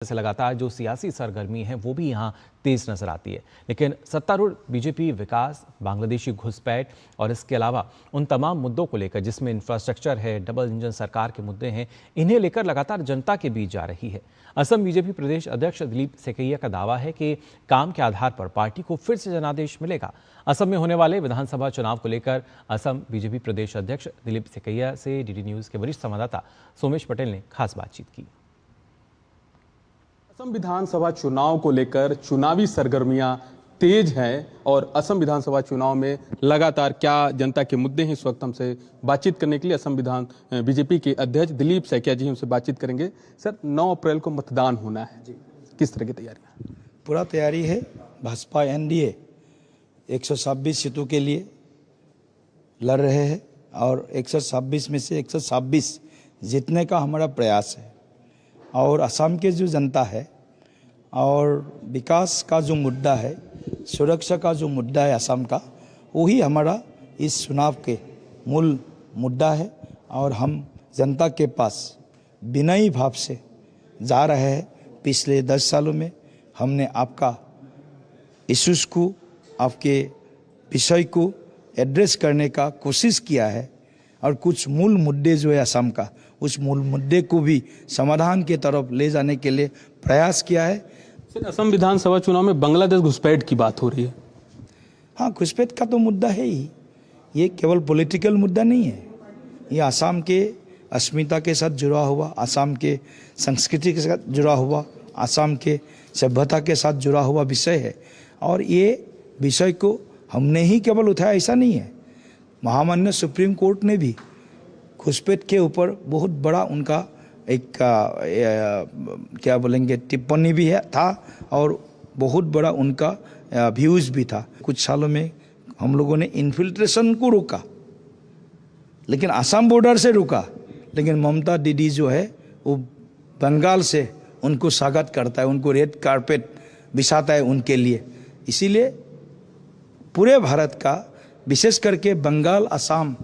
से लगातार जो सियासी सरगर्मी है वो भी यहाँ तेज नजर आती है। लेकिन सत्तारूढ़ बीजेपी विकास, बांग्लादेशी घुसपैठ और इसके अलावा उन तमाम मुद्दों को लेकर जिसमें इंफ्रास्ट्रक्चर है, डबल इंजन सरकार के मुद्दे हैं, इन्हें लेकर लगातार जनता के बीच जा रही है। असम बीजेपी प्रदेश अध्यक्ष दिलीप सेकैया का दावा है कि काम के आधार पर पार्टी को फिर से जनादेश मिलेगा। असम में होने वाले विधानसभा चुनाव को लेकर असम बीजेपी प्रदेश अध्यक्ष दिलीप सेकैया से डीडी न्यूज के वरिष्ठ संवाददाता सोमेश पटेल ने खास बातचीत की। असम विधानसभा चुनाव को लेकर चुनावी सरगर्मियां तेज हैं और असम विधानसभा चुनाव में लगातार क्या जनता के मुद्दे हैं, इस वक्त हमसे बातचीत करने के लिए असम विधान बीजेपी के अध्यक्ष दिलीप सेकैया जी हमसे बातचीत करेंगे। सर, 9 अप्रैल को मतदान होना है जी, किस तरह की तैयारियां? पूरा तैयारी है। भाजपा एनडीए 126 सीटों के लिए लड़ रहे हैं और 126 में से 126 जीतने का हमारा प्रयास है। और असम के जो जनता है और विकास का जो मुद्दा है, सुरक्षा का जो मुद्दा है असम का, वही हमारा इस चुनाव के मूल मुद्दा है। और हम जनता के पास विनयी भाव से जा रहे हैं। पिछले 10 सालों में हमने आपका इश्यूज को, आपके विषय को एड्रेस करने का कोशिश किया है और कुछ मूल मुद्दे जो है असम का, उस मूल मुद्दे को भी समाधान की तरफ ले जाने के लिए प्रयास किया है। सर, असम विधानसभा चुनाव में बांग्लादेश घुसपैठ की बात हो रही है। हाँ, घुसपैठ का तो मुद्दा है ही। ये केवल पॉलिटिकल मुद्दा नहीं है, ये असम के अस्मिता के साथ जुड़ा हुआ, असम के संस्कृति के साथ जुड़ा हुआ, असम के सभ्यता के साथ जुड़ा हुआ विषय है। और ये विषय को हमने ही केवल उठाया ऐसा नहीं है, महामान्य सुप्रीम कोर्ट ने भी घुसपैठ के ऊपर बहुत बड़ा उनका एक क्या बोलेंगे टिप्पणी भी है था और बहुत बड़ा उनका व्यूज़ भी था। कुछ सालों में हम लोगों ने इन्फिल्ट्रेशन को रोका, लेकिन असम बॉर्डर से रुका। लेकिन ममता दीदी जो है वो बंगाल से उनको स्वागत करता है, उनको रेड कारपेट बिछाता है उनके लिए। इसीलिए पूरे भारत का, विशेष करके बंगाल, असम,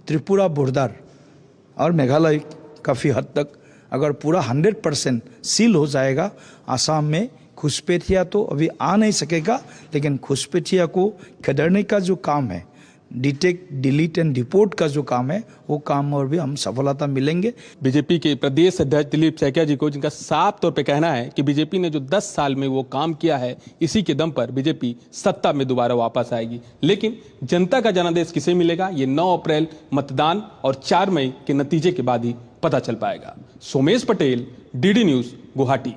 त्रिपुरा बॉर्डर और मेघालय काफ़ी हद तक अगर पूरा 100% सील हो जाएगा, असम में घुसपैठिया तो अभी आ नहीं सकेगा। लेकिन घुसपैठिया को खदेड़ने का जो काम है, डिटेक्ट, डिलीट एंड रिपोर्ट का जो काम है, वो काम और भी हम सफलता मिलेंगे। बीजेपी के प्रदेश अध्यक्ष दिलीप सेकैया जी को, जिनका साफ तौर पे कहना है कि बीजेपी ने जो 10 साल में वो काम किया है, इसी के दम पर बीजेपी सत्ता में दोबारा वापस आएगी। लेकिन जनता का जनादेश किसे मिलेगा, ये 9 अप्रैल मतदान और 4 मई के नतीजे के बाद ही पता चल पाएगा। Somesh Patel, DD news, Guwahati.